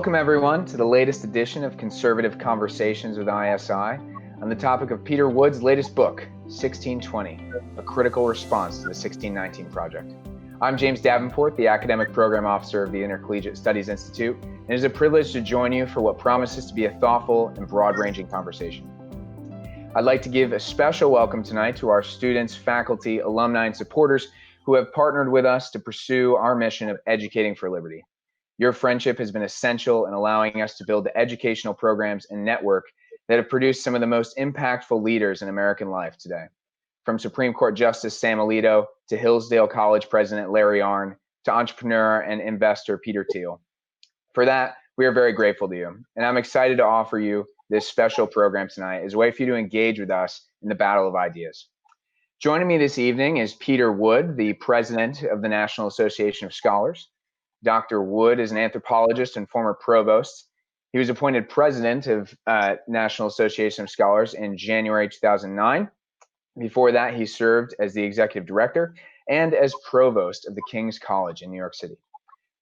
Welcome everyone to the latest edition of Conservative Conversations with ISI on the topic of Peter Wood's latest book, 1620, A Critical Response to the 1619 Project. I'm James Davenport, the Academic Program Officer of the Intercollegiate Studies Institute, and it is a privilege to join you for what promises to be a thoughtful and broad-ranging conversation. I'd like to give a special welcome tonight to our students, faculty, alumni, and supporters who have partnered with us to pursue our mission of educating for liberty. Your friendship has been essential in allowing us to build the educational programs and network that have produced some of the most impactful leaders in American life today. From Supreme Court Justice Sam Alito to Hillsdale College President Larry Arnn to entrepreneur and investor Peter Thiel. For that, we are very grateful to you. And I'm excited to offer you this special program tonight as a way for you to engage with us in the battle of ideas. Joining me this evening is Peter Wood, the president of the National Association of Scholars. Dr. Wood is an anthropologist and former provost. He was appointed president of National Association of Scholars in January 2009. Before that, he served as the executive director and as provost of the King's College in New York City.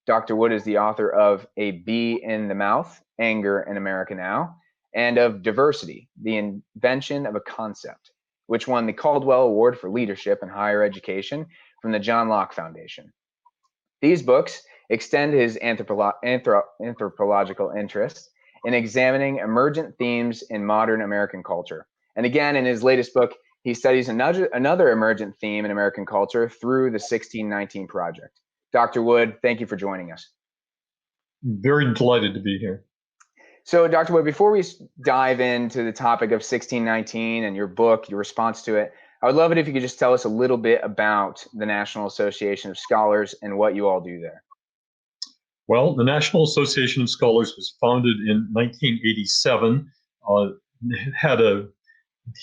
Dr. Wood is the author of A Bee in the Mouth, Anger in America Now, and of Diversity, the Invention of a Concept, which won the Caldwell Award for Leadership in Higher Education from the John Locke Foundation. These books extend his anthropological interest in examining emergent themes in modern American culture. And again, in his latest book, he studies another emergent theme in American culture through the 1619 Project. Dr. Wood, thank you for joining us. Very delighted to be here. So, Dr. Wood, before we dive into the topic of 1619 and your book, your response to it, I would love it if you could just tell us a little bit about the National Association of Scholars and what you all do there. Well, the National Association of Scholars was founded in 1987. It had a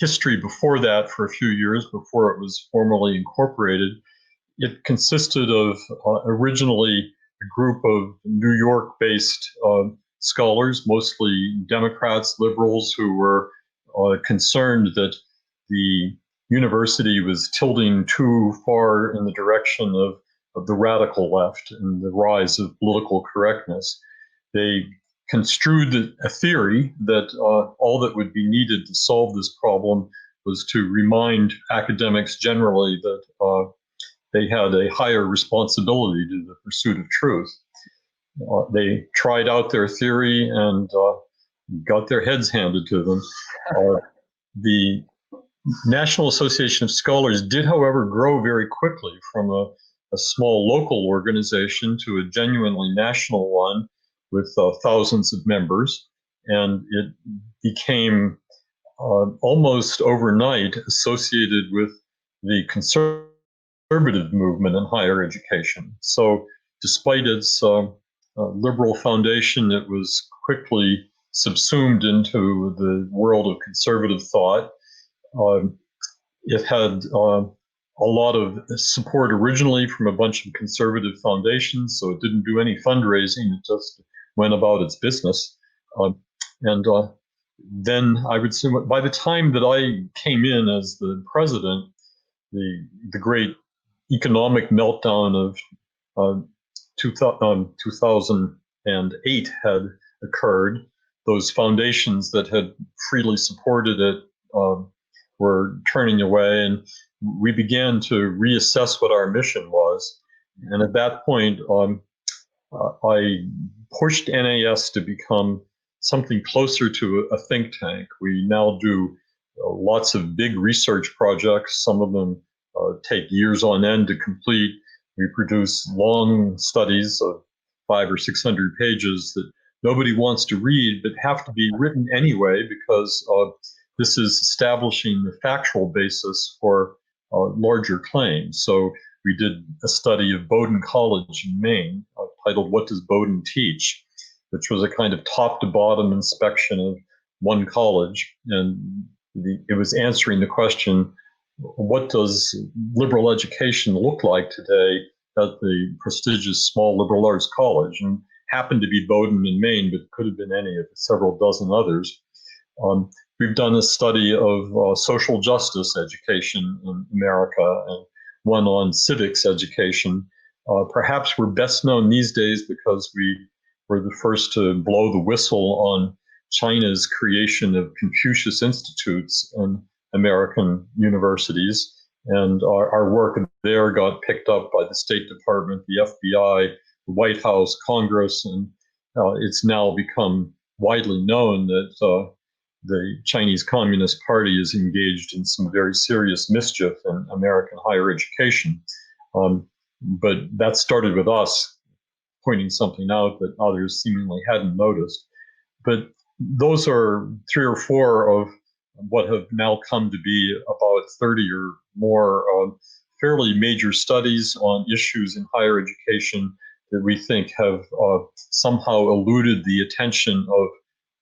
history before that for a few years before it was formally incorporated. It consisted of originally a group of New York-based scholars, mostly Democrats, liberals, who were concerned that the university was tilting too far in the direction of the radical left and the rise of political correctness. They construed a theory that all that would be needed to solve this problem was to remind academics generally that they had a higher responsibility to the pursuit of truth. They tried out their theory and got their heads handed to them. The National Association of Scholars did, however, grow very quickly from a small local organization to a genuinely national one with thousands of members. And it became almost overnight associated with the conservative movement in higher education. So despite its liberal foundation, it was quickly subsumed into the world of conservative thought. It had a lot of support originally from a bunch of conservative foundations, so it didn't do any fundraising. It just went about its business. Then I would say by the time that I came in as the president, the great economic meltdown of 2008 had occurred. Those foundations that had freely supported it were turning away, and we began to reassess what our mission was. And at that point, I pushed NAS to become something closer to a think tank. We now do lots of big research projects. Some of them take years on end to complete. We produce long studies of 500 or 600 pages that nobody wants to read, but have to be written anyway because this is establishing the factual basis for larger claims. So we did a study of Bowdoin College in Maine titled "What Does Bowdoin Teach?", which was a kind of top to bottom inspection of one college. And it was answering the question, what does liberal education look like today at the prestigious small liberal arts college? And happened to be Bowdoin in Maine, but could have been any of several dozen others. We've done a study of social justice education in America and one on civics education. Perhaps we're best known these days because we were the first to blow the whistle on China's creation of Confucius Institutes in American universities. And our work there got picked up by the State Department, the FBI, the White House, Congress, and it's now become widely known that the Chinese Communist Party is engaged in some very serious mischief in American higher education. But that started with us pointing something out that others seemingly hadn't noticed. But those are 3 or 4 of what have now come to be about 30 or more fairly major studies on issues in higher education that we think have somehow eluded the attention of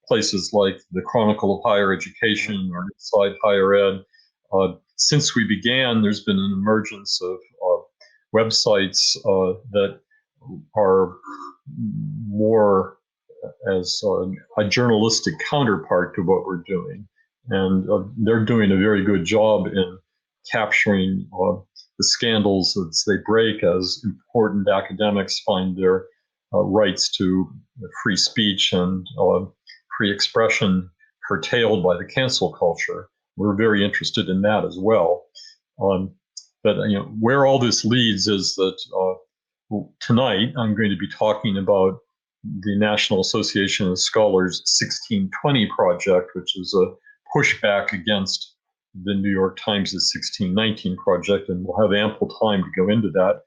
places like the Chronicle of Higher Education or Inside Higher Ed. Since we began, there's been an emergence of websites that are more as a journalistic counterpart to what we're doing. And they're doing a very good job in capturing the scandals as they break, as important academics find their rights to free speech and free expression curtailed by the cancel culture. We're very interested in that as well. But where all this leads is that tonight I'm going to be talking about the National Association of Scholars 1620 project, which is a pushback against the New York Times' 1619 project, and we'll have ample time to go into that.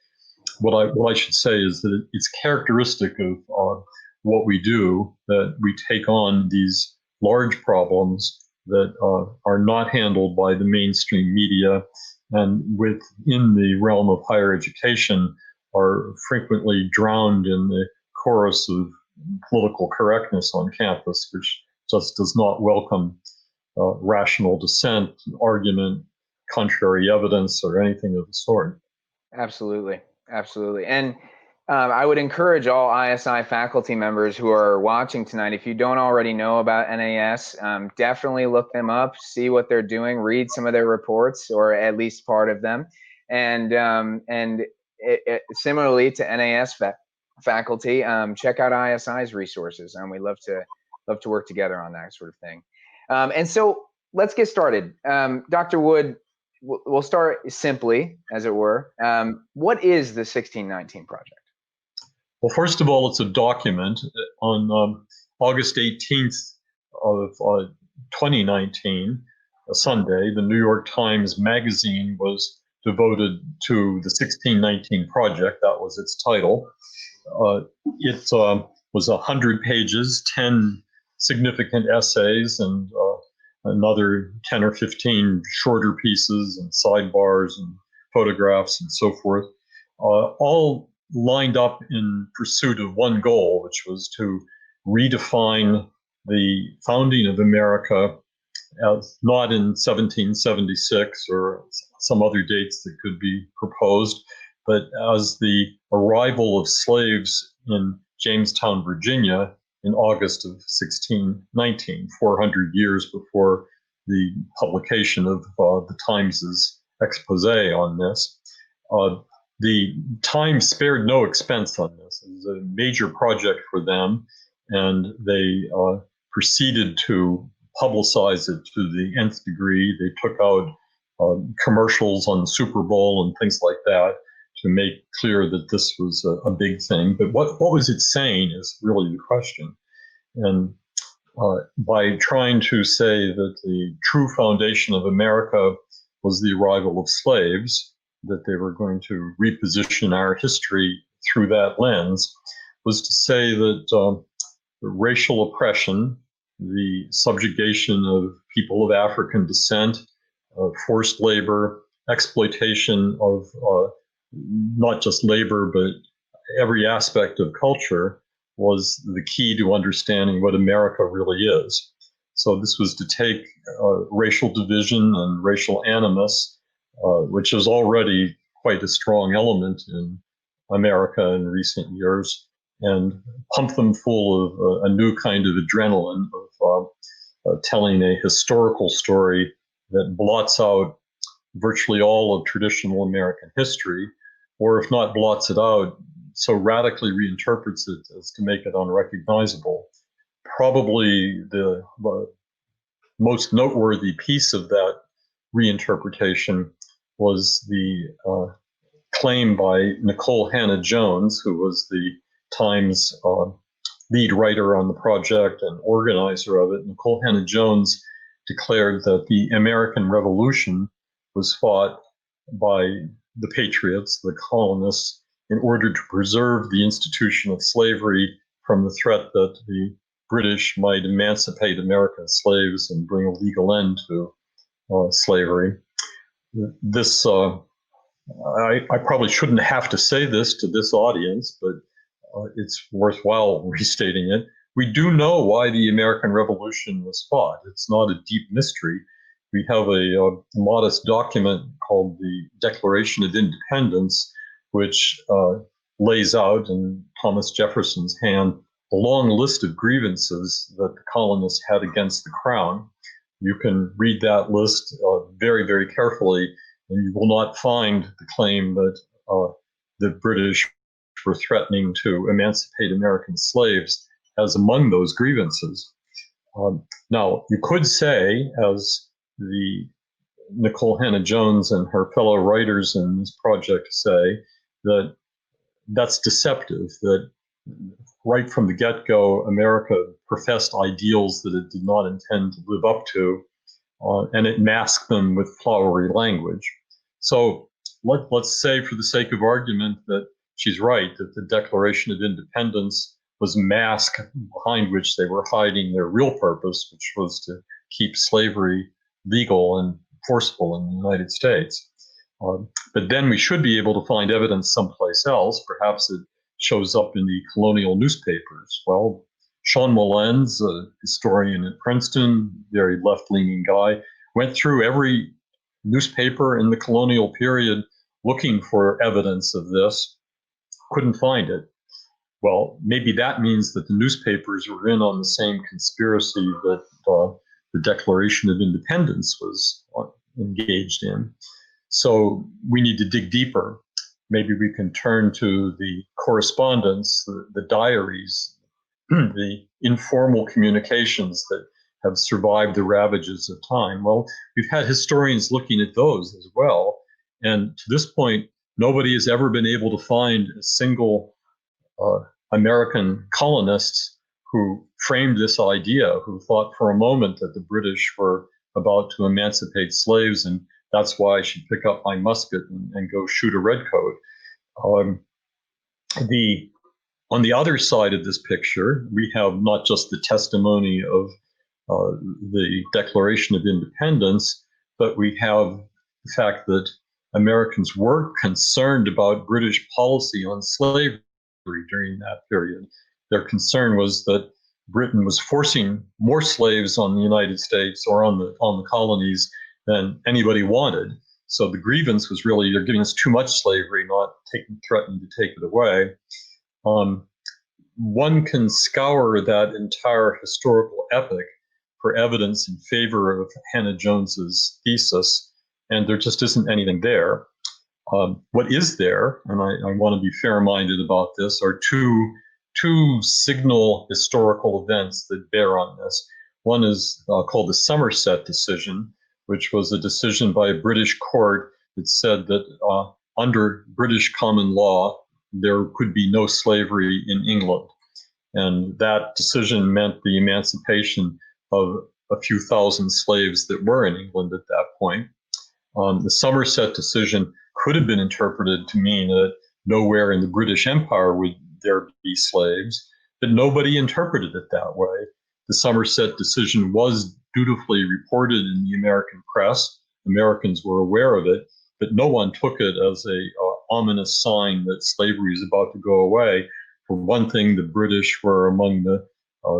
What I should say is that it's characteristic of what we do that we take on these large problems that are not handled by the mainstream media, and within the realm of higher education are frequently drowned in the chorus of political correctness on campus, which just does not welcome rational dissent, argument, contrary evidence, or anything of the sort. Absolutely. And I would encourage all ISI faculty members who are watching tonight, if you don't already know about NAS, definitely look them up, see what they're doing, read some of their reports, or at least part of them. And similarly to NAS faculty, check out ISI's resources. We love to work together on that sort of thing. And so let's get started. Dr. Wood, we'll start simply, as it were. What is the 1619 project? Well, first of all, it's a document. On August 18th of 2019, a Sunday, the New York Times Magazine was devoted to the 1619 project. That was its title. It was 100 pages, 10 significant essays, and another 10 or 15 shorter pieces and sidebars and photographs and so forth, all lined up in pursuit of one goal, which was to redefine the founding of America as not in 1776 or some other dates that could be proposed, but as the arrival of slaves in Jamestown, Virginia in August of 1619, 400 years before the publication of the Times' expose on this. The Times spared no expense on this. It was a major project for them, and they proceeded to publicize it to the nth degree. They took out commercials on the Super Bowl and things like that to make clear that this was a big thing. But what was it saying is really the question. And by trying to say that the true foundation of America was the arrival of slaves, that they were going to reposition our history through that lens, was to say that racial oppression, the subjugation of people of African descent, forced labor, exploitation of not just labor, but every aspect of culture was the key to understanding what America really is. So this was to take racial division and racial animus, which is already quite a strong element in America in recent years, and pump them full of a new kind of adrenaline of telling a historical story that blots out virtually all of traditional American history, or if not blots it out, so radically reinterprets it as to make it unrecognizable. Probably the most noteworthy piece of that reinterpretation was the claim by Nicole Hannah-Jones, who was the Times lead writer on the project and organizer of it. Nicole Hannah-Jones declared that the American Revolution was fought by the patriots, the colonists, in order to preserve the institution of slavery from the threat that the British might emancipate American slaves and bring a legal end to slavery. This, I probably shouldn't have to say this to this audience, but it's worthwhile restating it. We do know why the American Revolution was fought. It's not a deep mystery. We have a modest document called the Declaration of Independence, which lays out in Thomas Jefferson's hand a long list of grievances that the colonists had against the crown. You can read that list very, very carefully, and you will not find the claim that the British were threatening to emancipate American slaves as among those grievances. Now, you could say, as the Nicole Hannah-Jones and her fellow writers in this project say, that that's deceptive, that right from the get-go, America professed ideals that it did not intend to live up to, and it masked them with flowery language. So let's say, for the sake of argument, that she's right, that the Declaration of Independence was a mask behind which they were hiding their real purpose, which was to keep slavery legal and forceful in the United States. But then we should be able to find evidence someplace else. Perhaps it shows up in the colonial newspapers. Well, Sean Mullens, a historian at Princeton, very left-leaning guy, went through every newspaper in the colonial period looking for evidence of this, couldn't find it. Well, maybe that means that the newspapers were in on the same conspiracy that the Declaration of Independence was engaged in. So we need to dig deeper. Maybe we can turn to the correspondence, the diaries, the informal communications that have survived the ravages of time. Well, we've had historians looking at those as well. And to this point, nobody has ever been able to find a single American colonists who framed this idea, who thought for a moment that the British were about to emancipate slaves, and that's why I should pick up my musket and go shoot a redcoat. On the other side of this picture, we have not just the testimony of the Declaration of Independence, but we have the fact that Americans were concerned about British policy on slavery during that period. Their concern was that Britain was forcing more slaves on the United States or on the colonies than anybody wanted. So the grievance was really, you're giving us too much slavery, not threatening to take it away. One can scour that entire historical epic for evidence in favor of Hannah-Jones's thesis, and there just isn't anything there. What is there, and I want to be fair-minded about this, are two signal historical events that bear on this. One is called the Somerset decision, which was a decision by a British court that said that under British common law, there could be no slavery in England. And that decision meant the emancipation of a few thousand slaves that were in England at that point. The Somerset decision could have been interpreted to mean that nowhere in the British Empire would there be slaves, but nobody interpreted it that way. The Somerset decision was dutifully reported in the American press. Americans were aware of it, but no one took it as a ominous sign that slavery is about to go away. For one thing, the British were among the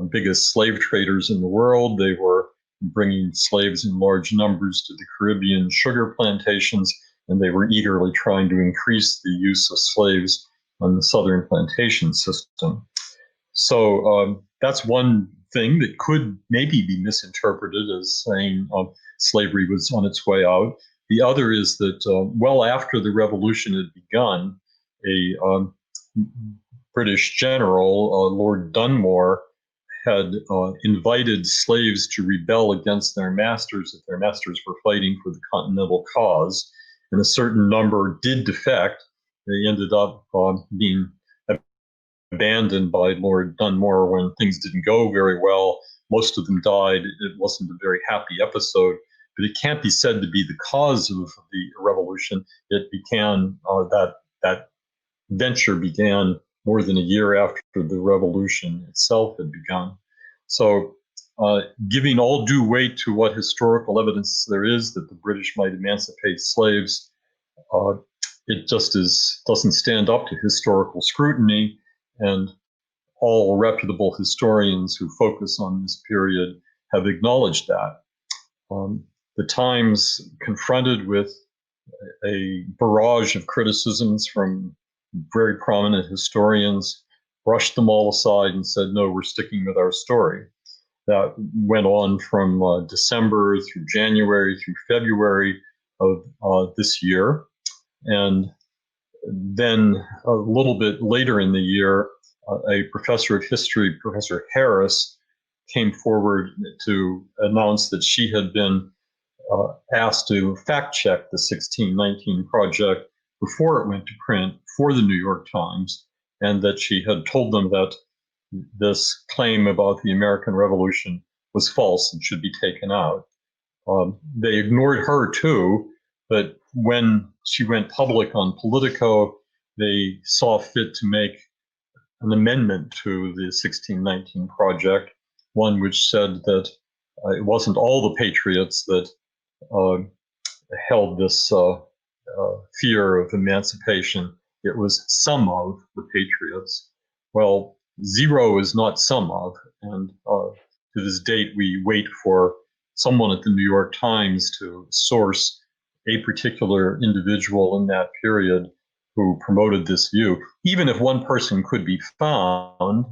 biggest slave traders in the world. They were bringing slaves in large numbers to the Caribbean sugar plantations, and they were eagerly trying to increase the use of slaves on the southern plantation system. So that's one thing that could maybe be misinterpreted as saying slavery was on its way out. The other is that well after the revolution had begun, a British general, Lord Dunmore, had invited slaves to rebel against their masters if their masters were fighting for the Continental cause. And a certain number did defect. They ended up being abandoned by Lord Dunmore when things didn't go very well. Most of them died. It wasn't a very happy episode, but it can't be said to be the cause of the revolution. It began, that venture began more than a year after the revolution itself had begun. So, giving all due weight to what historical evidence there is that the British might emancipate slaves, it just doesn't stand up to historical scrutiny, and all reputable historians who focus on this period have acknowledged that. The Times, confronted with a barrage of criticisms from very prominent historians, brushed them all aside and said, no, we're sticking with our story. That went on from December through January through February of this year. And then a little bit later in the year, a professor of history, Professor Harris, came forward to announce that she had been asked to fact check the 1619 project before it went to print for the New York Times, and that she had told them that this claim about the American Revolution was false and should be taken out. They ignored her too, but when she went public on Politico, they saw fit to make an amendment to the 1619 project, one which said that it wasn't all the patriots that held this fear of emancipation. It was some of the patriots. Well, zero is not some of, and to this date, we wait for someone at the New York Times to source a particular individual in that period who promoted this view. Even if one person could be found,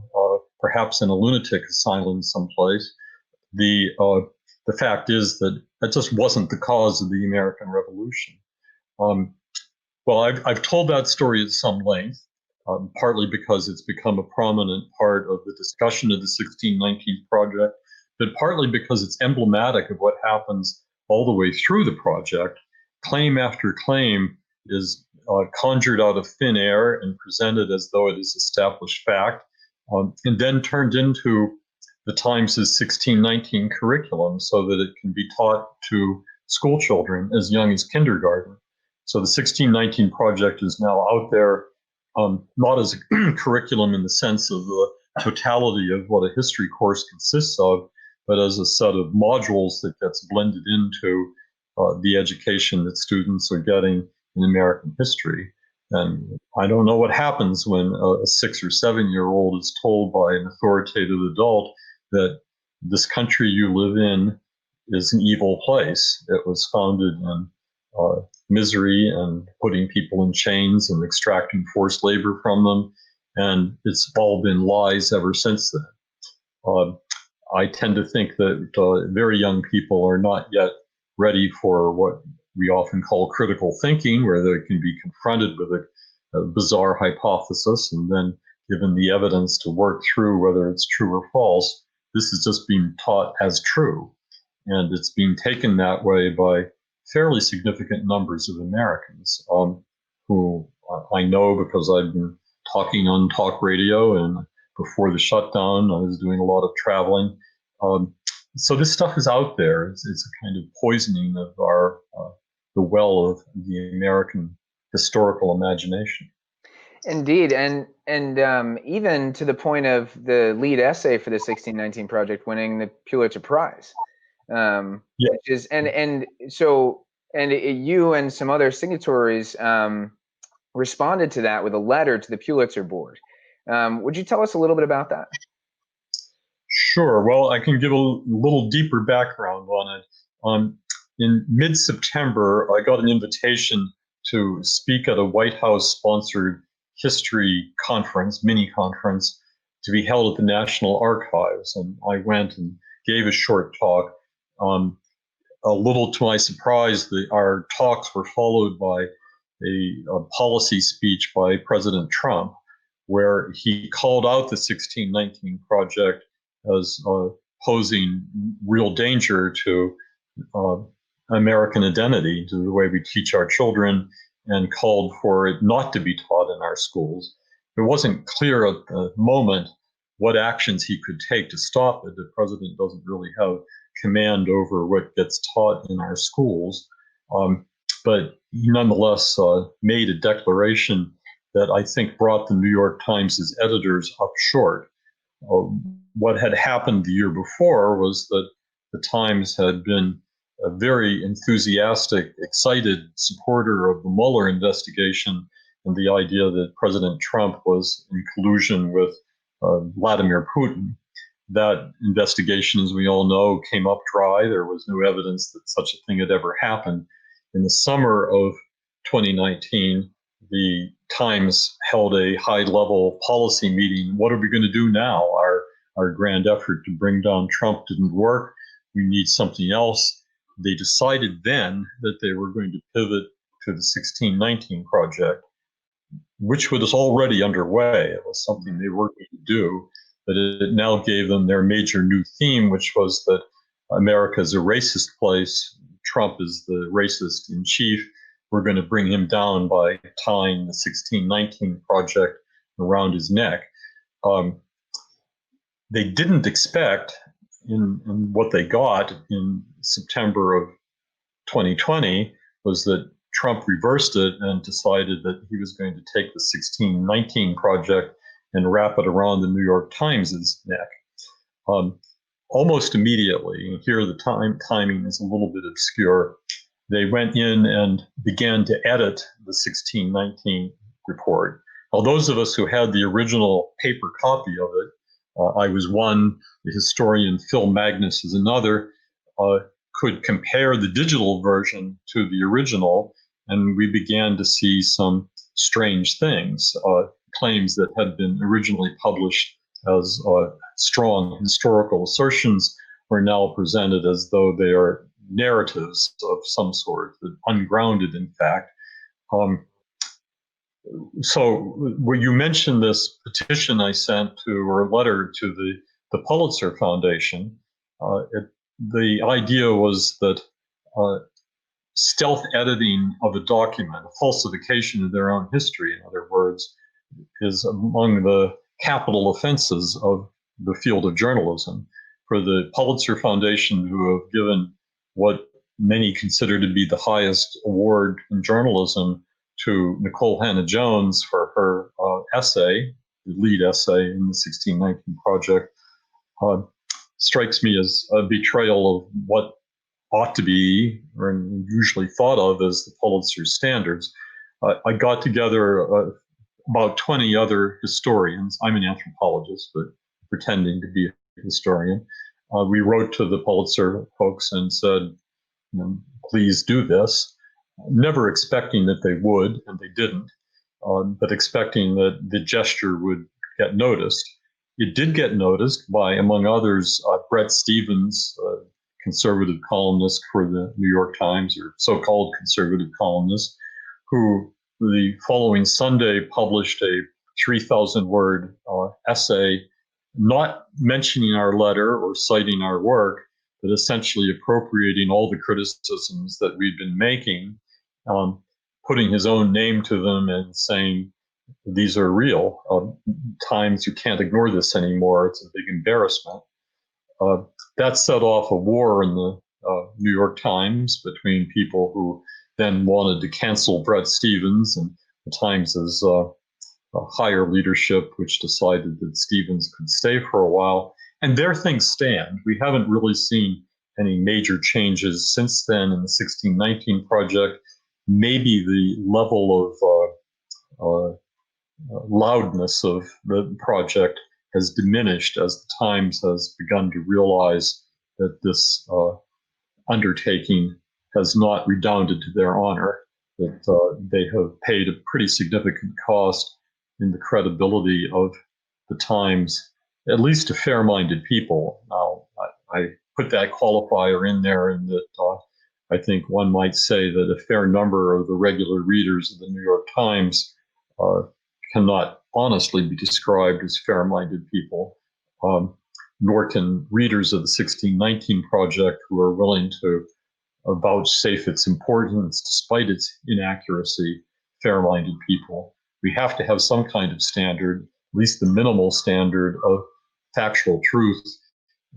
perhaps in a lunatic asylum someplace, the fact is that that just wasn't the cause of the American Revolution. Well, I've told that story at some length, partly because it's become a prominent part of the discussion of the 1619 project, but partly because it's emblematic of what happens all the way through the project. Claim after claim is conjured out of thin air and presented as though it is established fact, and then turned into the Times' 1619 curriculum so that it can be taught to school children as young as kindergarten. So the 1619 project is now out there, not as a curriculum in the sense of the totality of what a history course consists of, but as a set of modules that gets blended into the education that students are getting in American history. And I don't know what happens when a 6 or 7 year old is told by an authoritative adult that this country you live in is an evil place. It was founded in misery and putting people in chains and extracting forced labor from them. And it's all been lies ever since then. I tend to think that very young people are not yet ready for what we often call critical thinking, where they can be confronted with a bizarre hypothesis and then given the evidence to work through whether it's true or false. This is just being taught as true. And it's being taken that way by fairly significant numbers of Americans who I know because I've been talking on talk radio, and before the shutdown, I was doing a lot of traveling. So this stuff is out there. It's a kind of poisoning of the well of the American historical imagination. Indeed, and even to the point of the lead essay for the 1619 project winning the Pulitzer Prize. Yeah. Which is, you and some other signatories responded to that with a letter to the Pulitzer board. Would you tell us a little bit about that? Sure. Well, I can give a little deeper background on it. In mid-September, I got an invitation to speak at a White House-sponsored history conference, mini conference, to be held at the National Archives. And I went and gave a short talk. A little to my surprise, our talks were followed by a policy speech by President Trump. where he called out the 1619 Project as posing real danger to American identity, to the way we teach our children, and called for it not to be taught in our schools. It wasn't clear at the moment what actions he could take to stop it. The president doesn't really have command over what gets taught in our schools. But he nonetheless made a declaration that I think brought the New York Times' editors up short. What had happened the year before was that the Times had been a very enthusiastic, excited supporter of the Mueller investigation and the idea that President Trump was in collusion with Vladimir Putin. That investigation, as we all know, came up dry. There was no evidence that such a thing had ever happened. In the summer of 2019, the Times held a high-level policy meeting. What are we going to do now? Our grand effort to bring down Trump didn't work. We need something else. They decided then that they were going to pivot to the 1619 Project, which was already underway. It was something they were going to do, but it now gave them their major new theme, which was that America is a racist place. Trump is the racist in chief. We're going to bring him down by tying the 1619 Project around his neck. They didn't expect in what they got in September of 2020 was that Trump reversed it and decided that he was going to take the 1619 Project and wrap it around the New York Times' neck. Almost immediately, and here the timing is a little bit obscure, they went in and began to edit the 1619 report. Now, those of us who had the original paper copy of it, I was one, the historian Phil Magnus is another, could compare the digital version to the original, and we began to see some strange things. Claims that had been originally published as strong historical assertions were now presented as though they are narratives of some sort, ungrounded in fact. So when you mentioned this petition I sent to, or a letter to the Pulitzer Foundation, the idea was that stealth editing of a document, a falsification of their own history, in other words, is among the capital offenses of the field of journalism. For the Pulitzer Foundation, who have given what many consider to be the highest award in journalism to Nicole Hannah-Jones for her essay, the lead essay in the 1619 Project, strikes me as a betrayal of what ought to be, or usually thought of as, the Pulitzer standards. I got together about 20 other historians. I'm an anthropologist, but pretending to be a historian. We wrote to the Pulitzer folks and said, please do this, never expecting that they would, and they didn't, but expecting that the gesture would get noticed. It did get noticed by, among others, Bret Stephens, conservative columnist for the New York Times, or so-called conservative columnist, who the following Sunday published a 3,000-word essay, not mentioning our letter or citing our work, but essentially appropriating all the criticisms that we've been making, putting his own name to them and saying, these are real. Times, you can't ignore this anymore. It's a big embarrassment. That set off a war in the New York Times between people who then wanted to cancel Bret Stephens and the Times' higher leadership, which decided that Stephens could stay for a while. And there things stand. We haven't really seen any major changes since then in the 1619 Project. Maybe the level of loudness of the project has diminished as the Times has begun to realize that this undertaking has not redounded to their honor, that they have paid a pretty significant cost in the credibility of the Times, at least to fair-minded people. Now, I put that qualifier in there in that I think one might say that a fair number of the regular readers of the New York Times cannot honestly be described as fair-minded people, nor can readers of the 1619 Project who are willing to vouchsafe its importance despite its inaccuracy, fair-minded people. We have to have some kind of standard, at least the minimal standard of factual truth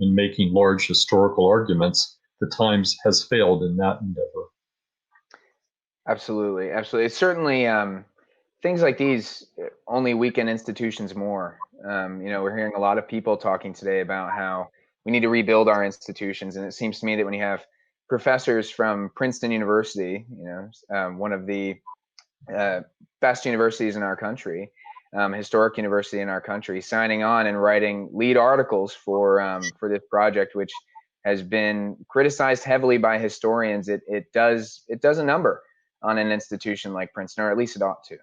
in making large historical arguments. The Times has failed in that endeavor. Absolutely, absolutely. It's certainly things like these only weaken institutions more. We're hearing a lot of people talking today about how we need to rebuild our institutions, and it seems to me that when you have professors from Princeton University, one of the best universities in our country, historic university in our country, signing on and writing lead articles for this project, which has been criticized heavily by historians. It does a number on an institution like Princeton, or at least it ought to.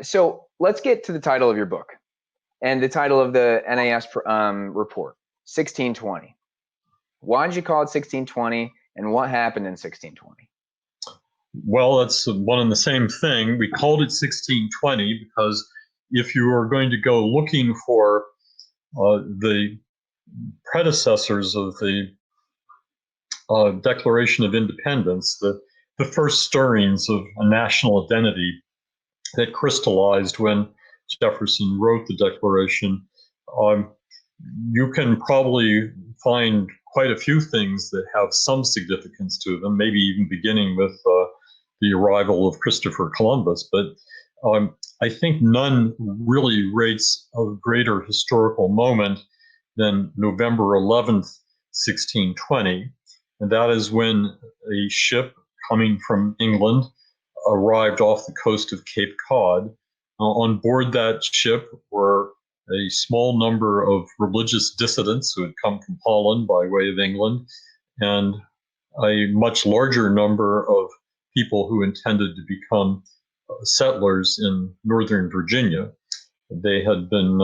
So let's get to the title of your book and the title of the NAS report, 1620. Why did you call it 1620, and what happened in 1620? Well, that's one and the same thing. We called it 1620 because if you are going to go looking for the predecessors of the Declaration of Independence, the first stirrings of a national identity that crystallized when Jefferson wrote the Declaration, you can probably find quite a few things that have some significance to them, maybe even beginning with the arrival of Christopher Columbus. But I think none really rates a greater historical moment than November 11th, 1620. And that is when a ship coming from England arrived off the coast of Cape Cod. On board that ship were a small number of religious dissidents who had come from Holland by way of England, and a much larger number of people who intended to become settlers in Northern Virginia. They had been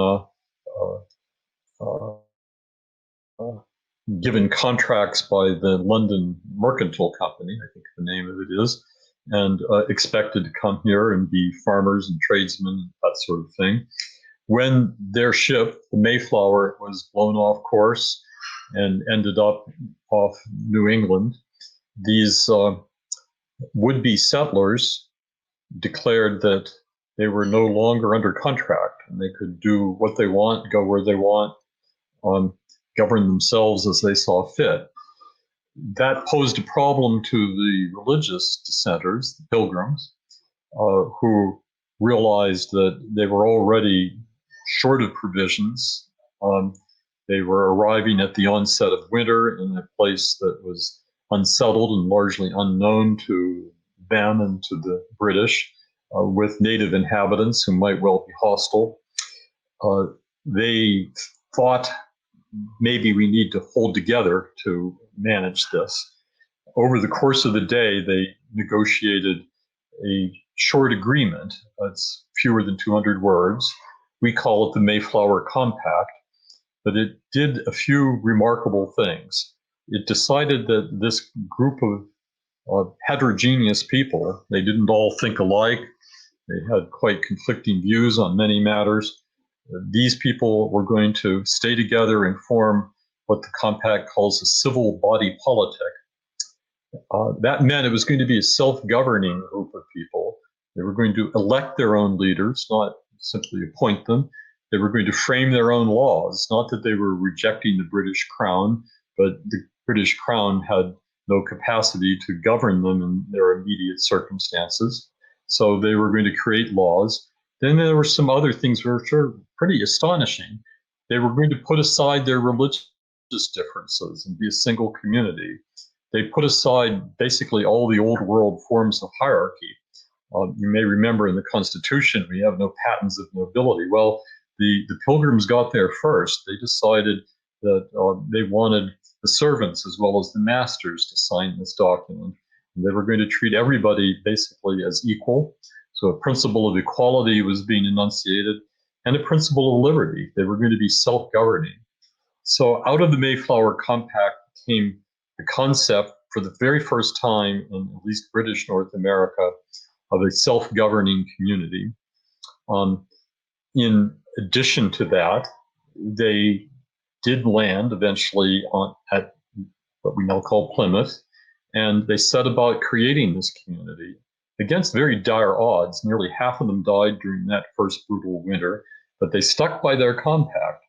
given contracts by the London Mercantile Company, I think the name of it is, and expected to come here and be farmers and tradesmen, that sort of thing. When their ship, the Mayflower, was blown off course and ended up off New England, these would-be settlers declared that they were no longer under contract and they could do what they want, go where they want, govern themselves as they saw fit. That posed a problem to the religious dissenters, the Pilgrims, who realized that they were already short of provisions. They were arriving at the onset of winter in a place that was unsettled and largely unknown to them and to the British, with native inhabitants who might well be hostile. They thought maybe we need to hold together to manage this. Over the course of the day, they negotiated a short agreement. It's fewer than 200 words. We call it the Mayflower Compact, but it did a few remarkable things. It decided that this group of heterogeneous people, they didn't all think alike, they had quite conflicting views on many matters. These people were going to stay together and form what the compact calls a civil body politic. That meant it was going to be a self-governing group of people. They were going to elect their own leaders, not simply appoint them. They were going to frame their own laws, not that they were rejecting the British Crown, but the British Crown had no capacity to govern them in their immediate circumstances. So they were going to create laws. Then there were some other things which were pretty astonishing. They were going to put aside their religious differences and be a single community. They put aside basically all the old world forms of hierarchy. You may remember in the Constitution, we have no patents of nobility. Well, the Pilgrims got there first. They decided that they wanted the servants as well as the masters to sign this document. And they were going to treat everybody basically as equal. So a principle of equality was being enunciated, and a principle of liberty. They were going to be self-governing. So out of the Mayflower Compact came the concept for the very first time in at least British North America of a self-governing community. In addition to that, they did land eventually at what we now call Plymouth, and they set about creating this community against very dire odds. Nearly half of them died during that first brutal winter, but they stuck by their compact.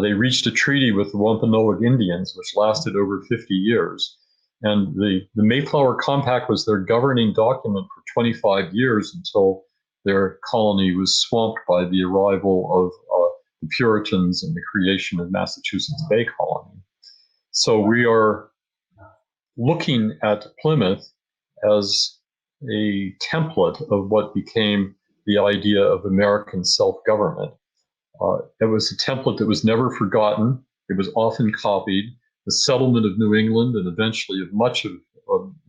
They reached a treaty with the Wampanoag Indians, which lasted over 50 years. And the Mayflower Compact was their governing document for 25 years until their colony was swamped by the arrival of the Puritans and the creation of Massachusetts Bay Colony. So we are looking at Plymouth as a template of what became the idea of American self-government. It was a template that was never forgotten. It was often copied. The settlement of New England and eventually of much of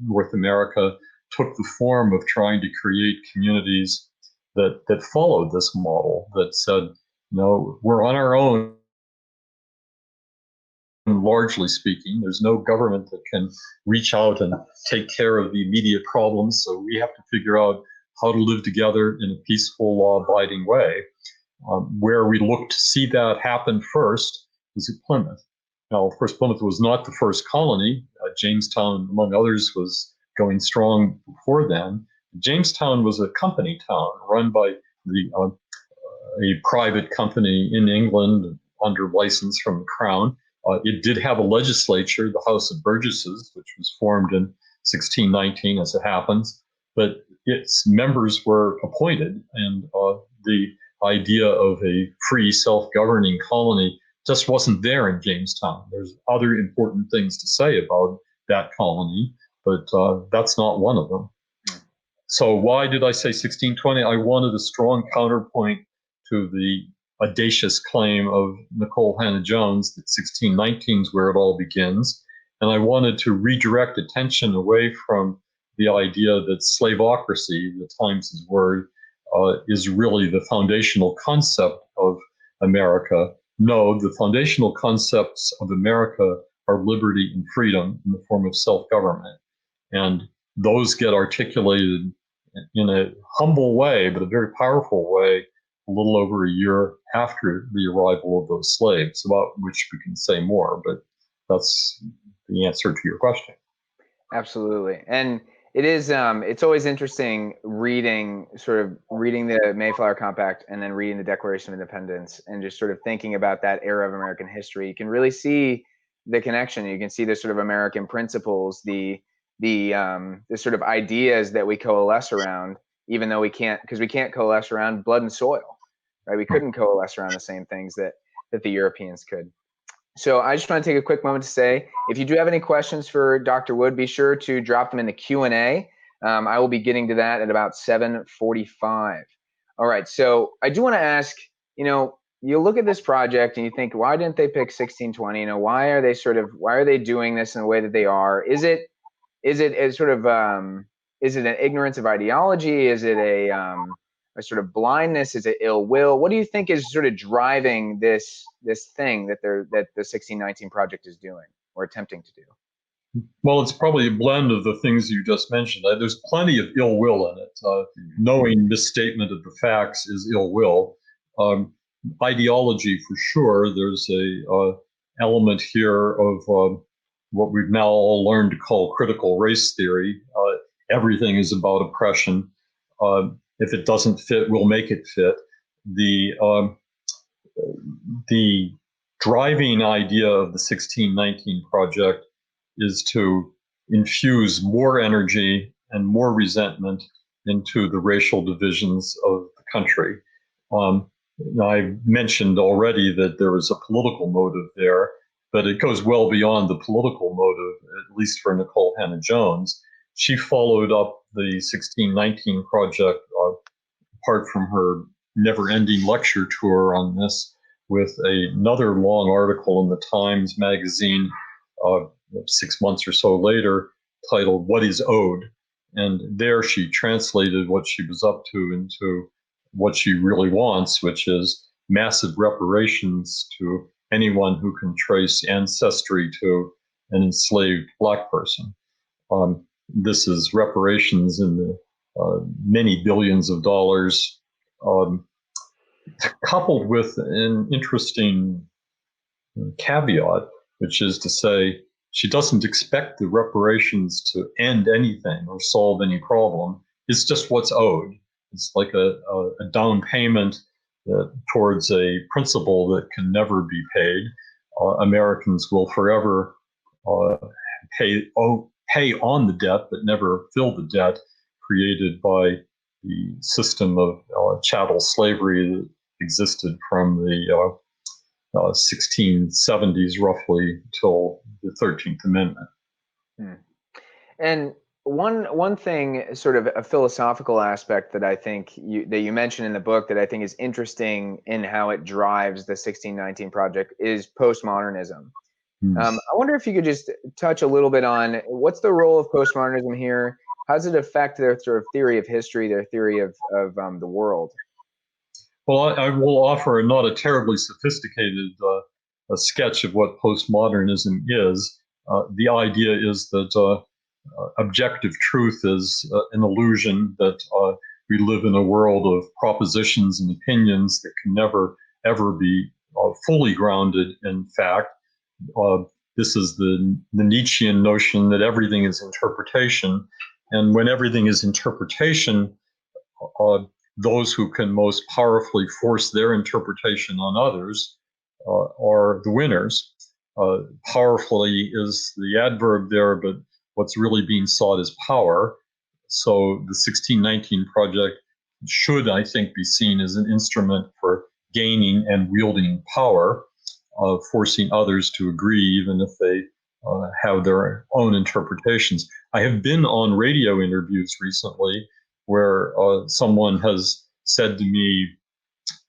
North America took the form of trying to create communities that followed this model, that said, no, we're on our own, largely speaking. There's no government that can reach out and take care of the immediate problems, so we have to figure out how to live together in a peaceful, law-abiding way. Where we looked to see that happen first was at Plymouth. Now, of course, Plymouth was not the first colony. Jamestown, among others, was going strong before then. Jamestown was a company town run by a private company in England under license from the Crown. It did have a legislature, the House of Burgesses, which was formed in 1619, as it happens, but its members were appointed, and the idea of a free, self-governing colony just wasn't there in Jamestown. There's other important things to say about that colony, but that's not one of them. So why did I say 1620? I wanted a strong counterpoint to the audacious claim of Nicole Hannah-Jones that 1619 is where it all begins. And I wanted to redirect attention away from the idea that slaveocracy, the Times' word, is really the foundational concept of America. No, the foundational concepts of America are liberty and freedom in the form of self-government. And those get articulated in a humble way, but a very powerful way, a little over a year after the arrival of those slaves, about which we can say more, but that's the answer to your question. Absolutely. And it is, it's always interesting reading the Mayflower Compact and then reading the Declaration of Independence and just sort of thinking about that era of American history. You can really see the connection. You can see the sort of American principles, the sort of ideas that we coalesce around, even though we can't coalesce around blood and soil, right? We couldn't coalesce around the same things that the Europeans could. So I just want to take a quick moment to say, if you do have any questions for Dr. Wood, be sure to drop them in the Q&A. I will be getting to that at about 7:45. All right, so I do want to ask, you look at this project and you think, why didn't they pick 1620? Why are they doing this in the way that they are? Is it an ignorance of ideology? Is it a sort of blindness? Is it ill will? What do you think is sort of driving this thing that the 1619 project is doing or attempting to do? Well, it's probably a blend of the things you just mentioned. There's plenty of ill will in it. Knowing misstatement of the facts is ill will. Ideology, for sure. There's a element here of what we've now all learned to call critical race theory. Everything is about oppression. If it doesn't fit, we'll make it fit. The driving idea of the 1619 project is to infuse more energy and more resentment into the racial divisions of the country. I mentioned already that there was a political motive there, but it goes well beyond the political motive, at least for Nicole Hannah-Jones. She followed up the 1619 project, apart from her never-ending lecture tour on this, with another long article in the Times magazine 6 months or so later, titled "What is Owed?" And there she translated what she was up to into what she really wants, which is massive reparations to anyone who can trace ancestry to an enslaved Black person. This is reparations in the many billions of dollars, um, coupled with an interesting caveat, which is to say she doesn't expect the reparations to end anything or solve any problem. It's just what's owed. It's like a down payment towards a principal that can never be paid. Americans will forever pay on the debt, but never fill the debt created by the system of chattel slavery that existed from the 1670s roughly till the 13th Amendment. And one thing, sort of a philosophical aspect that I think you mentioned in the book that I think is interesting in how it drives the 1619 project is postmodernism. I wonder if you could just touch a little bit on what's the role of postmodernism here? How does it affect their sort of theory of history, their theory of the world? Well, I will offer not a terribly sophisticated a sketch of what postmodernism is. The idea is that objective truth is an illusion, that we live in a world of propositions and opinions that can never, ever be fully grounded in fact. This is the Nietzschean notion that everything is interpretation. And when everything is interpretation, those who can most powerfully force their interpretation on others are the winners. Powerfully is the adverb there, but what's really being sought is power. So the 1619 project should, I think, be seen as an instrument for gaining and wielding power, forcing others to agree, even if they have their own interpretations. I have been on radio interviews recently where someone has said to me,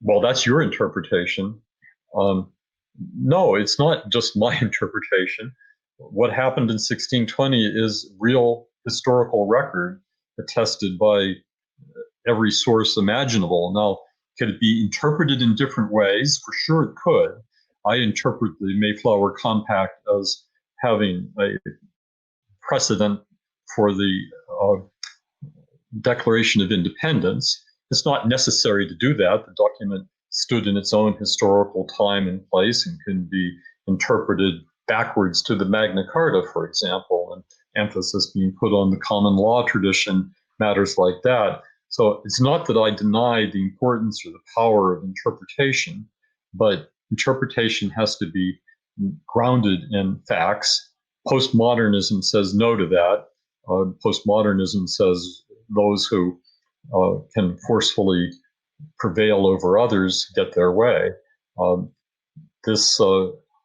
well, that's your interpretation. No, it's not just my interpretation. What happened in 1620 is real historical record attested by every source imaginable. Now, could it be interpreted in different ways? For sure it could. I interpret the Mayflower Compact as having a precedent for the Declaration of Independence. It's not necessary to do that. The document stood in its own historical time and place and can be interpreted backwards to the Magna Carta, for example, and emphasis being put on the common law tradition, matters like that. So it's not that I deny the importance or the power of interpretation, but interpretation has to be grounded in facts. Postmodernism says no to that. Postmodernism says those who can forcefully prevail over others get their way. This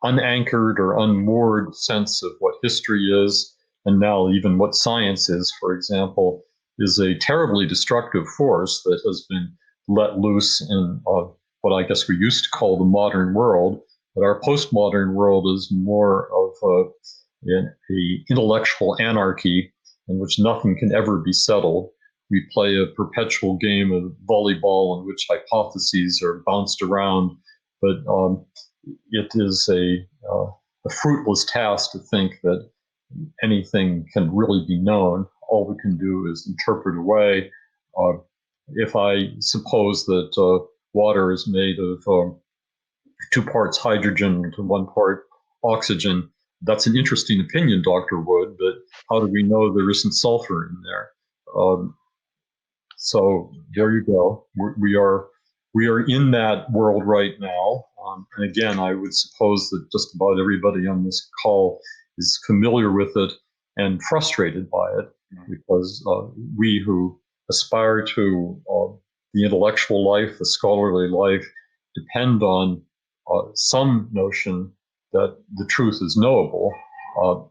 unanchored or unmoored sense of what history is, and now even what science is, for example, is a terribly destructive force that has been let loose in what I guess we used to call the modern world. But our postmodern world is more of an intellectual anarchy in which nothing can ever be settled. We play a perpetual game of volleyball in which hypotheses are bounced around, but it is a fruitless task to think that anything can really be known. All we can do is interpret away. If I suppose that water is made of 2 parts hydrogen to 1 part oxygen, that's an interesting opinion, Dr. Wood, but how do we know there isn't sulfur in there? So there you go. We are in that world right now. And again, I would suppose that just about everybody on this call is familiar with it and frustrated by it, because we who aspire to the intellectual life, the scholarly life, depend on some notion that the truth is knowable.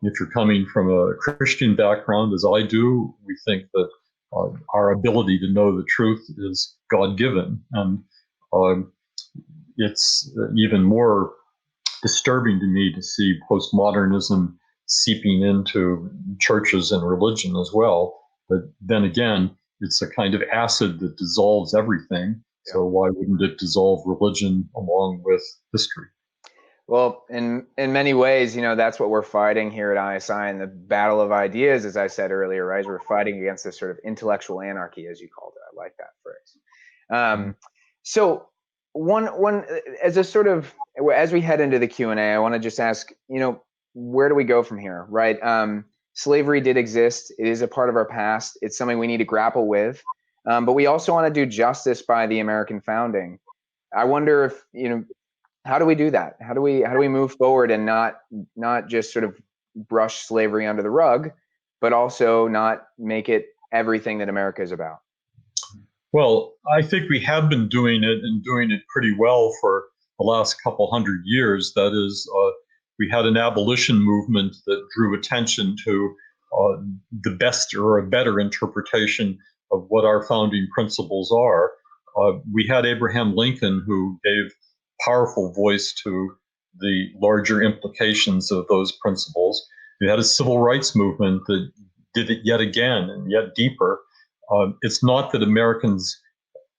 If you're coming from a Christian background, as I do, we think that our ability to know the truth is God-given. And it's even more disturbing to me to see postmodernism seeping into churches and religion as well. But then again, it's a kind of acid that dissolves everything. So why wouldn't it dissolve religion along with history? Well, in many ways, that's what we're fighting here at ISI in the battle of ideas, as I said earlier, right? We're fighting against this sort of intellectual anarchy, as you called it. I like that phrase. So one as a sort of, as we head into the Q&A, I want to just ask, where do we go from here, right? Slavery did exist. It is a part of our past. It's something we need to grapple with. But we also want to do justice by the American founding. I wonder if, how do we do that? How do we move forward and not just sort of brush slavery under the rug, but also not make it everything that America is about? Well, I think we have been doing it and doing it pretty well for the last couple hundred years. That is, we had an abolition movement that drew attention to the best or a better interpretation of what our founding principles are. We had Abraham Lincoln, who gave powerful voice to the larger implications of those principles. We had a civil rights movement that did it yet again and yet deeper. It's not that Americans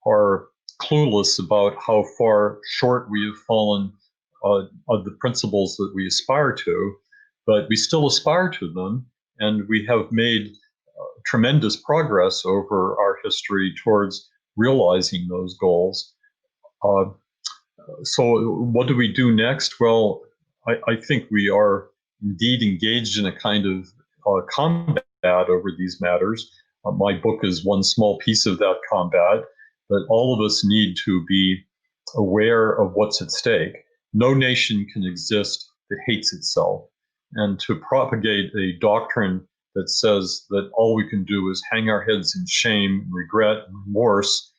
are clueless about how far short we have fallen of the principles that we aspire to, but we still aspire to them, and we have made tremendous progress over our history towards realizing those goals. So what do we do next? Well, I think we are indeed engaged in a kind of combat over these matters. My book is one small piece of that combat, but all of us need to be aware of what's at stake. No nation can exist that hates itself. And to propagate a doctrine that says that all we can do is hang our heads in shame, regret, and remorse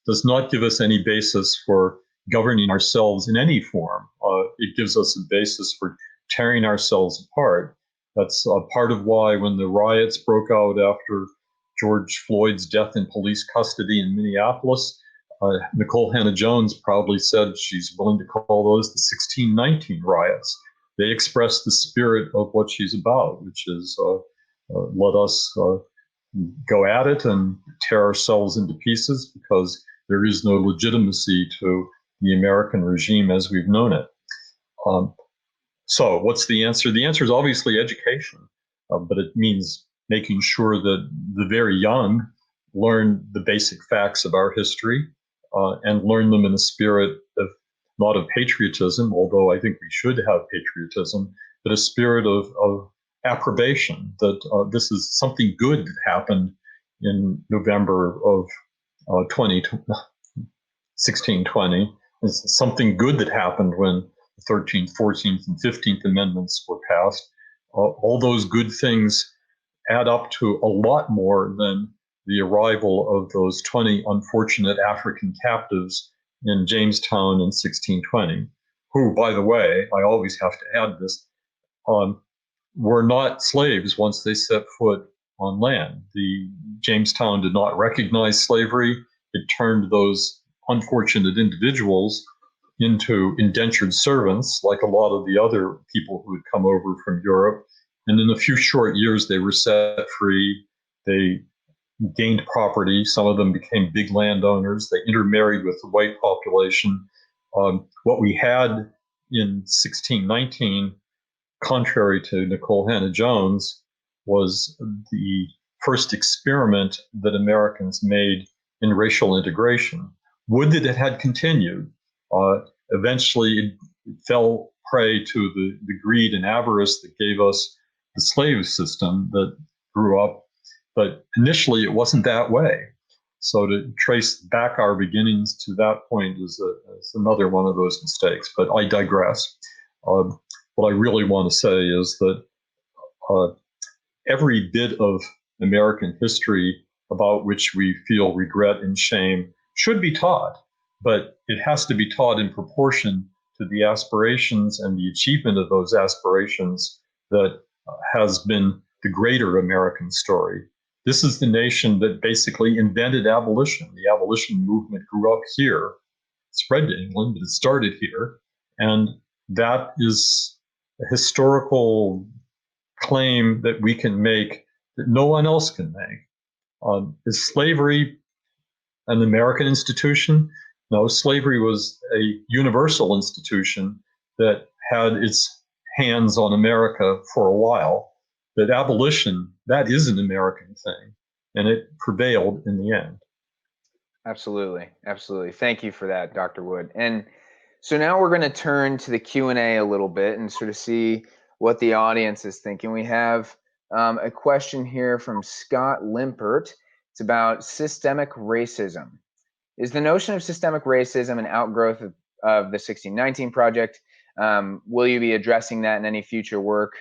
does not give us any basis for governing ourselves in any form. It gives us a basis for tearing ourselves apart. That's part of why when the riots broke out after George Floyd's death in police custody in Minneapolis, Nicole Hannah-Jones proudly said she's willing to call those the 1619 riots. They express the spirit of what she's about, which is let us go at it and tear ourselves into pieces, because there is no legitimacy to the American regime as we've known it. So what's the answer? The answer is obviously education, but it means making sure that the very young learn the basic facts of our history and learn them in a spirit of not of patriotism, although I think we should have patriotism, but a spirit of approbation that this is something good that happened in November of 1620. It's something good that happened when the 13th, 14th, and 15th Amendments were passed. All those good things add up to a lot more than the arrival of those 20 unfortunate African captives in Jamestown in 1620, who, by the way, I always have to add this, were not slaves once they set foot on land. The Jamestown did not recognize slavery. It turned those unfortunate individuals into indentured servants, like a lot of the other people who had come over from Europe. And in a few short years, they were set free. They gained property. Some of them became big landowners. They intermarried with the white population. What we had in 1619, contrary to Nicole Hannah-Jones, was the first experiment that Americans made in racial integration. Would that it had continued. Eventually, it fell prey to the greed and avarice that gave us the slave system that grew up. But initially, it wasn't that way. So to trace back our beginnings to that point is another one of those mistakes. But I digress. What I really want to say is that every bit of American history about which we feel regret and shame should be taught, but it has to be taught in proportion to the aspirations and the achievement of those aspirations that has been the greater American story. This is the nation that basically invented abolition. The abolition movement grew up here, spread to England, but it started here. And that is a historical claim that we can make that no one else can make. Is slavery an American institution? No, slavery was a universal institution that had its hands on America for a while. But abolition, that is an American thing, and it prevailed in the end. Absolutely. Absolutely. Thank you for that, Dr. Wood. And so now we're going to turn to the Q&A a little bit and sort of see what the audience is thinking. We have a question here from Scott Limpert. It's about systemic racism. Is the notion of systemic racism an outgrowth of the 1619 Project? Will you be addressing that in any future work?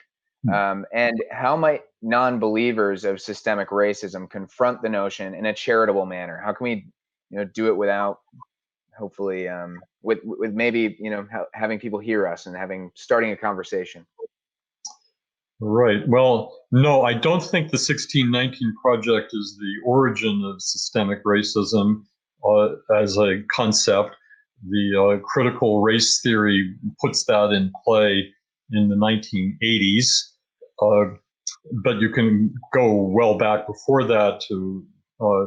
And how might non-believers of systemic racism confront the notion in a charitable manner? How can we, do it without, hopefully, with maybe, having people hear us and starting a conversation? Right. Well, no, I don't think the 1619 Project is the origin of systemic racism as a concept. The critical race theory puts that in play in the 1980s. But you can go well back before that to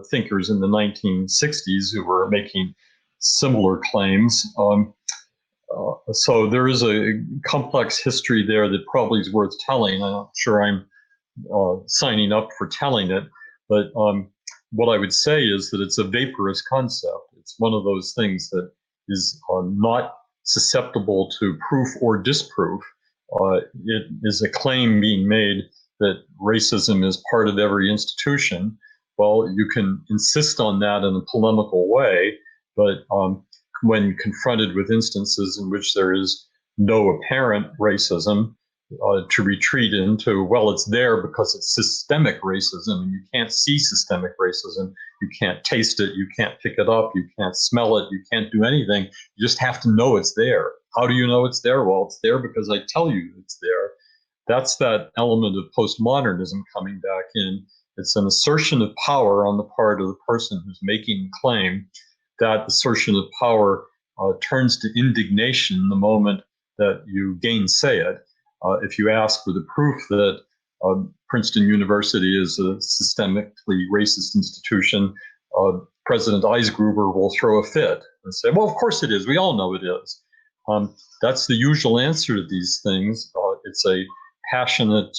thinkers in the 1960s who were making similar claims. So there is a complex history there that probably is worth telling. I'm not sure I'm signing up for telling it, but what I would say is that it's a vaporous concept. It's one of those things that is not susceptible to proof or disproof. It is a claim being made that racism is part of every institution. Well, you can insist on that in a polemical way, but when confronted with instances in which there is no apparent racism, to retreat into, well, it's there because it's systemic racism, and you can't see systemic racism. You can't taste it. You can't pick it up. You can't smell it. You can't do anything. You just have to know it's there. How do you know it's there? Well, it's there because I tell you it's there. That's that element of postmodernism coming back in. It's an assertion of power on the part of the person who's making the claim. That assertion of power turns to indignation the moment that you gainsay it. If you ask for the proof that Princeton University is a systemically racist institution, President Eisgruber will throw a fit and say, well, of course it is. We all know it is. That's the usual answer to these things. It's a passionate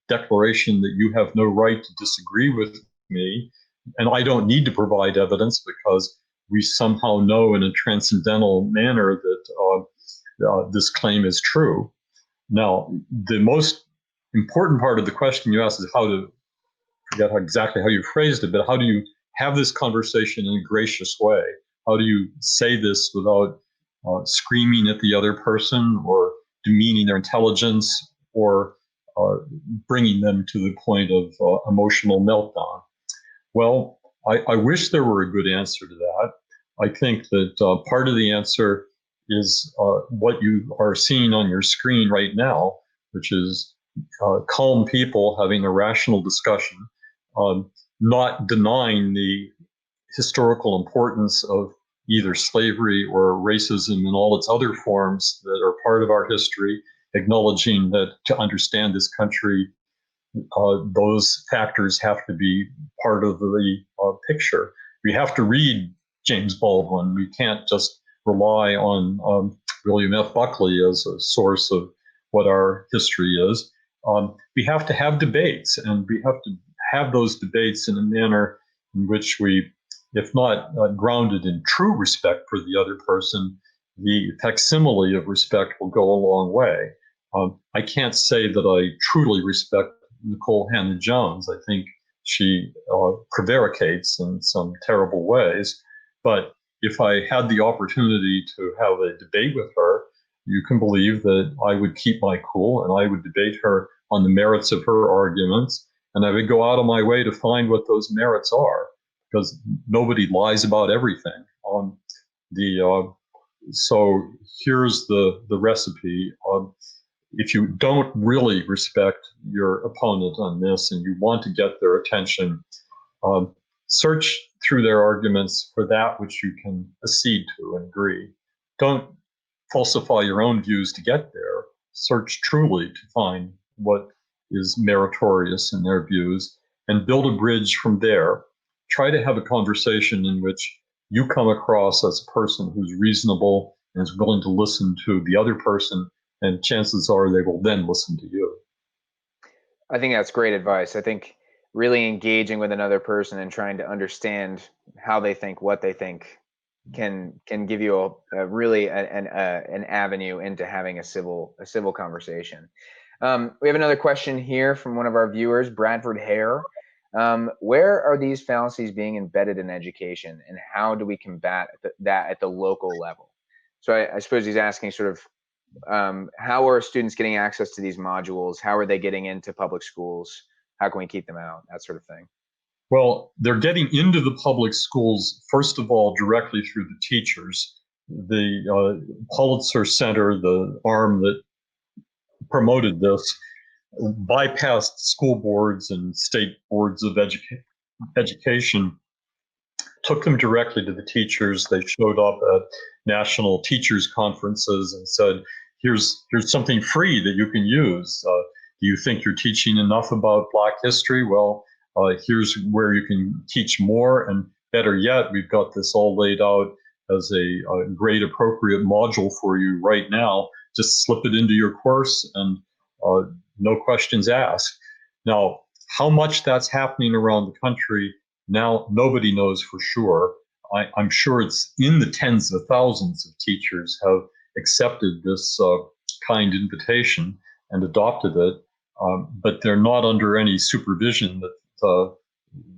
declaration that you have no right to disagree with me, and I don't need to provide evidence because we somehow know in a transcendental manner that this claim is true. Now, the most important part of the question you asked is how to, forget exactly how you phrased it, but how do you have this conversation in a gracious way? How do you say this without screaming at the other person or demeaning their intelligence or bringing them to the point of emotional meltdown? Well, I wish there were a good answer to that. I think that part of the answer is what you are seeing on your screen right now, which is calm people having a rational discussion, not denying the historical importance of either slavery or racism in all its other forms that are part of our history, acknowledging that to understand this country, those factors have to be part of the picture. We have to read James Baldwin. We can't just rely on William F. Buckley as a source of what our history is. We have to have debates, and we have to have those debates in a manner in which we, if not grounded in true respect for the other person, the facsimile of respect will go a long way. I can't say that I truly respect Nicole Hannah-Jones. I think she prevaricates in some terrible ways. But if I had the opportunity to have a debate with her, you can believe that I would keep my cool and I would debate her on the merits of her arguments. And I would go out of my way to find what those merits are, because nobody lies about everything. So here's the recipe. If you don't really respect your opponent on this and you want to get their attention, search through their arguments for that which you can accede to and agree. Don't falsify your own views to get there. Search truly to find what is meritorious in their views and build a bridge from there. Try to have a conversation in which you come across as a person who's reasonable and is willing to listen to the other person, and chances are they will then listen to you. I think that's great advice. I think really engaging with another person and trying to understand how they think, what they think, can give you a really an avenue into having a civil conversation. We have another question here from one of our viewers, Bradford Hare. Where are these fallacies being embedded in education, and how do we combat that at the local level? So I suppose he's asking sort of how are students getting access to these modules? How are they getting into public schools? How can we keep them out? That sort of thing. Well, they're getting into the public schools, first of all, directly through the teachers. The Pulitzer Center, the arm that promoted this, bypassed school boards and state boards of education, took them directly to the teachers. They showed up at national teachers conferences and said, here's something free that you can use. Do you think you're teaching enough about Black history? Well, here's where you can teach more, and better yet, we've got this all laid out as a grade appropriate module for you right now. Just slip it into your course and no questions asked. Now, how much that's happening around the country now, nobody knows for sure. I'm sure it's in the tens of thousands of teachers have accepted this kind invitation and adopted it, but they're not under any supervision that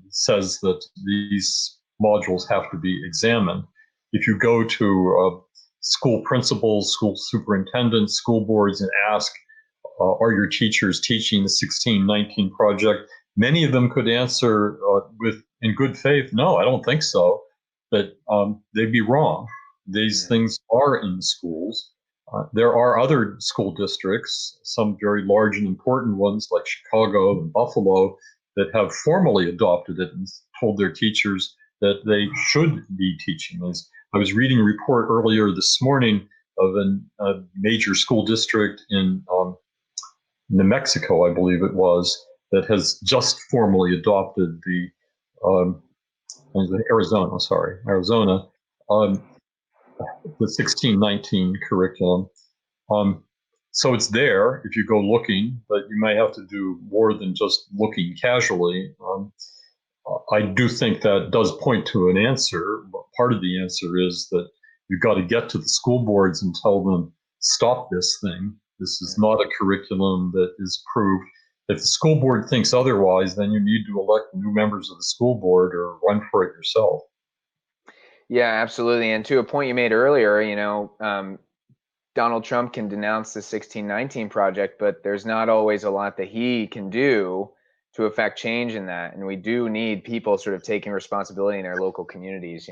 says that these modules have to be examined. If you go to school principals, school superintendents, school boards, and ask, are your teachers teaching the 1619 project? Many of them could answer in good faith, no, I don't think so, but they'd be wrong. These things are in the schools. There are other school districts, some very large and important ones like Chicago and Buffalo, that have formally adopted it and told their teachers that they should be teaching these. I was reading a report earlier this morning of a major school district in New Mexico, I believe it was, that has just formally adopted the Arizona, the 1619 curriculum. So it's there if you go looking, but you may have to do more than just looking casually. I do think that does point to an answer. Part of the answer is that you've got to get to the school boards and tell them, stop this thing. This is not a curriculum that is approved. If the school board thinks otherwise, then you need to elect new members of the school board or run for it yourself. Yeah, absolutely. And to a point you made earlier, Donald Trump can denounce the 1619 project, but there's not always a lot that he can do to affect change in that. And we do need people sort of taking responsibility in their local communities,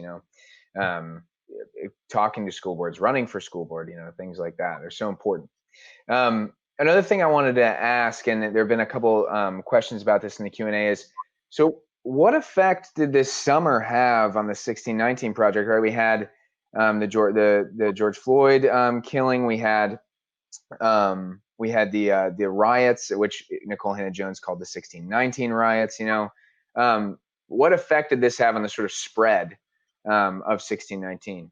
talking to school boards, running for school board, things like that. They're so important. Another thing I wanted to ask, and there have been a couple questions about this in the Q&A, is so what effect did this summer have on the 1619 project? Right, we had the George Floyd killing. We had the riots, which Nicole Hannah-Jones called the 1619 riots. What effect did this have on the sort of spread of 1619?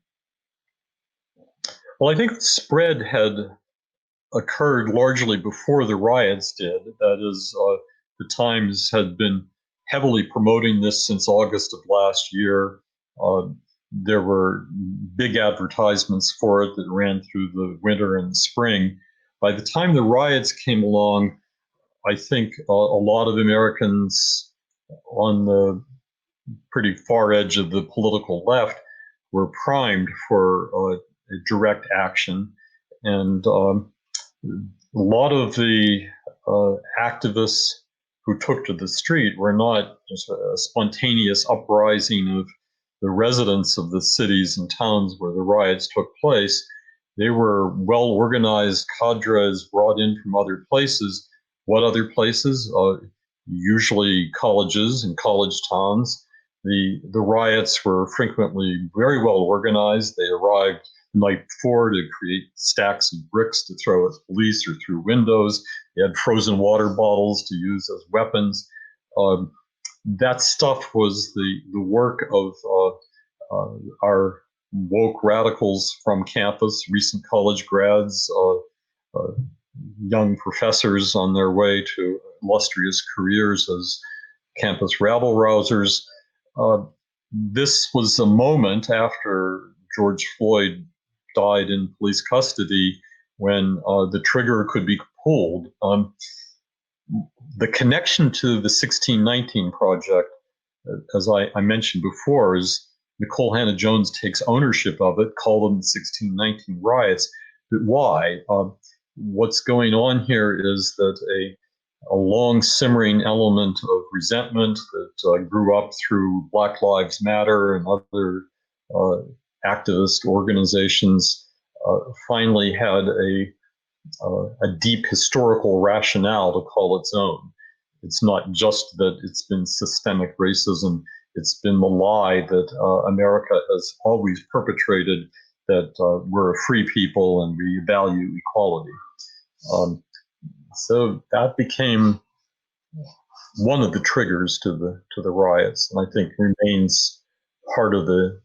Well, I think the spread had occurred largely before the riots did. That is, the Times had been heavily promoting this since August of last year. There were big advertisements for it that ran through the winter and the spring. By the time the riots came along, I think a lot of Americans on the pretty far edge of the political left were primed for direct action. And a lot of the activists who took to the street were not just a spontaneous uprising of the residents of the cities and towns where the riots took place. They were well-organized cadres brought in from other places. What other places? Usually colleges and college towns. The riots were frequently very well organized. They arrived the night before to create stacks of bricks to throw at police or through windows. They had frozen water bottles to use as weapons. That stuff was the work of our woke radicals from campus, recent college grads, young professors on their way to illustrious careers as campus rabble-rousers. this was a moment after George Floyd died in police custody when the trigger could be pulled. The connection to the 1619 Project, as I mentioned before, is Nicole Hannah-Jones takes ownership of it, called them the 1619 riots. But why? What's going on here is that a long simmering element of resentment that grew up through Black Lives Matter and other activist organizations finally had a deep historical rationale to call its own. It's not just that it's been systemic racism, it's been the lie that America has always perpetrated, that we're a free people and we value equality. So that became one of the triggers to the riots, and I think remains part of the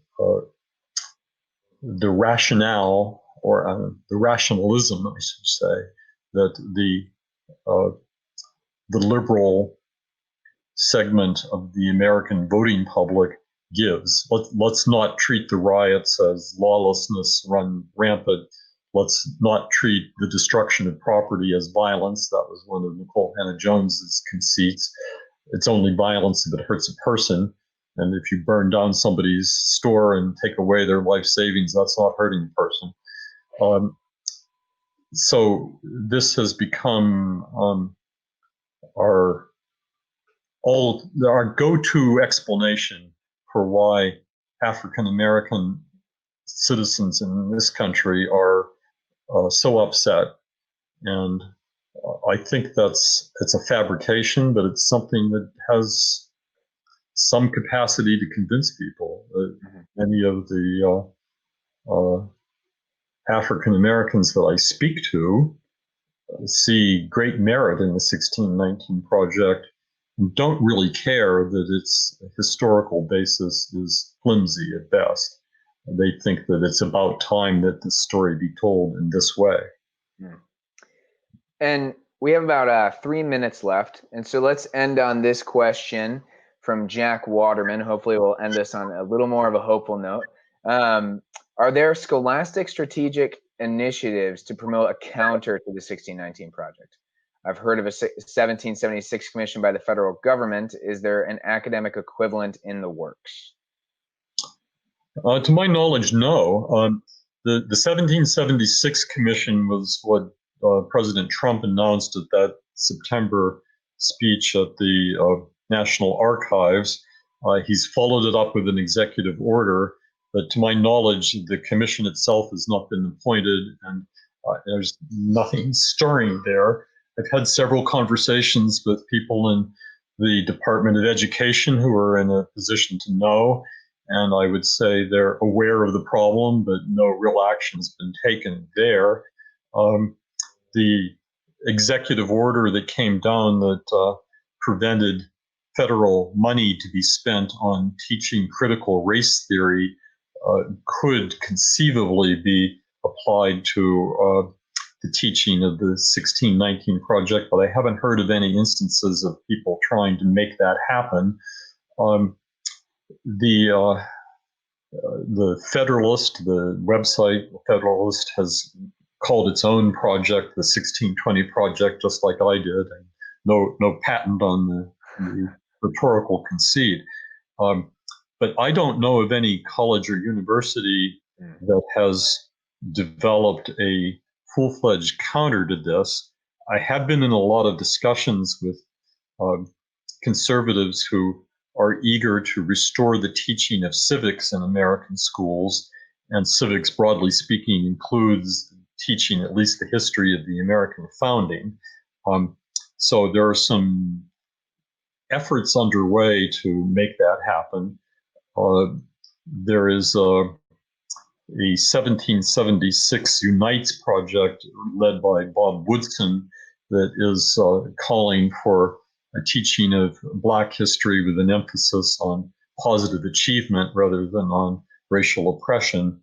rationale, or the rationalism, I should say, that the liberal segment of the American voting public gives. Let's not treat the riots as lawlessness run rampant. Let's not treat the destruction of property as violence. That was one of Nicole Hannah-Jones's conceits. It's only violence if it hurts a person. And if you burn down somebody's store and take away their life savings, that's not hurting a person. So this has become our go-to explanation for why African American citizens in this country are so upset. And I think it's a fabrication, but it's something that has some capacity to convince people. Many of the African Americans that I speak to see great merit in the 1619 Project and don't really care that its historical basis is flimsy at best. They think that it's about time that this story be told in this way. And we have about 3 minutes left. And so let's end on this question from Jack Waterman. Hopefully it will end us on a little more of a hopeful note. Are there scholastic strategic initiatives to promote a counter to the 1619 Project? I've heard of a 1776 commission by the federal government. Is there an academic equivalent in the works? To my knowledge, no. The 1776 commission was what President Trump announced at that September speech at the National Archives. He's followed it up with an executive order, but to my knowledge, the commission itself has not been appointed, and there's nothing stirring there. I've had several conversations with people in the Department of Education who are in a position to know, and I would say they're aware of the problem, but no real action has been taken there. The executive order that came down that prevented federal money to be spent on teaching critical race theory could conceivably be applied to the teaching of the 1619 Project, but I haven't heard of any instances of people trying to make that happen. The Federalist, the website Federalist, has called its own project the 1620 Project, just like I did, and no patent on the rhetorical conceit. But I don't know of any college or university that has developed a full-fledged counter to this. I have been in a lot of discussions with conservatives who are eager to restore the teaching of civics in American schools, and civics, broadly speaking, includes teaching at least the history of the American founding. So there are some efforts underway to make that happen. There is a 1776 Unites project led by Bob Woodson that is calling for a teaching of Black history with an emphasis on positive achievement rather than on racial oppression.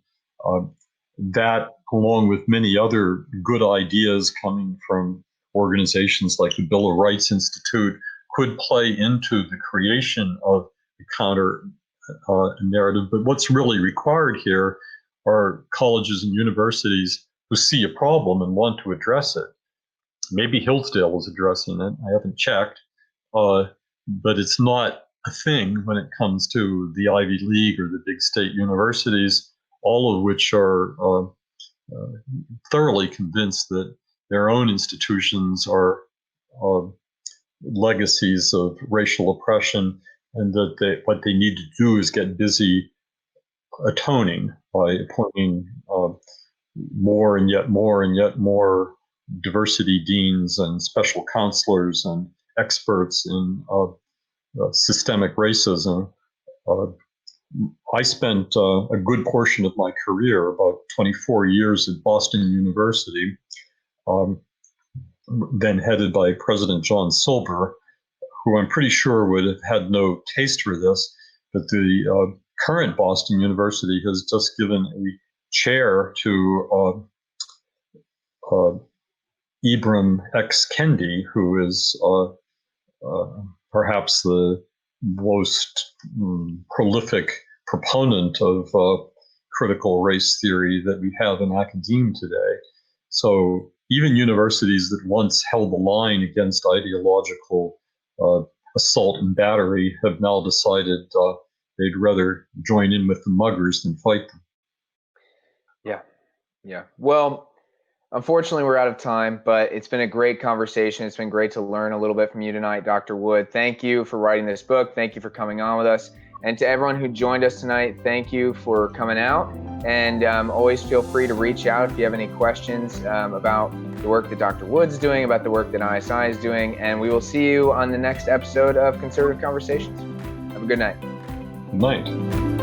That, along with many other good ideas coming from organizations like the Bill of Rights Institute, could play into the creation of the counter narrative. But what's really required here are colleges and universities who see a problem and want to address it. Maybe Hillsdale is addressing it. I haven't checked. But it's not a thing when it comes to the Ivy League or the big state universities, all of which are thoroughly convinced that their own institutions are legacies of racial oppression, and that what they need to do is get busy atoning by appointing more and yet more and yet more diversity deans and special counselors and experts in systemic racism. I spent a good portion of my career, about 24 years at Boston University, then headed by President John Silber, who I'm pretty sure would have had no taste for this, but the current Boston University has just given a chair to Ibram X. Kendi, who is perhaps the most prolific proponent of critical race theory that we have in academia today. So even universities that once held the line against ideological assault and battery have now decided they'd rather join in with the muggers than fight them. Yeah. Well, unfortunately, we're out of time, but it's been a great conversation. It's been great to learn a little bit from you tonight, Dr. Wood. Thank you for writing this book. Thank you for coming on with us. And to everyone who joined us tonight, thank you for coming out. And always feel free to reach out if you have any questions about the work that Dr. Wood's doing, about the work that ISI is doing. And we will see you on the next episode of Conservative Conversations. Have a good night. Good night.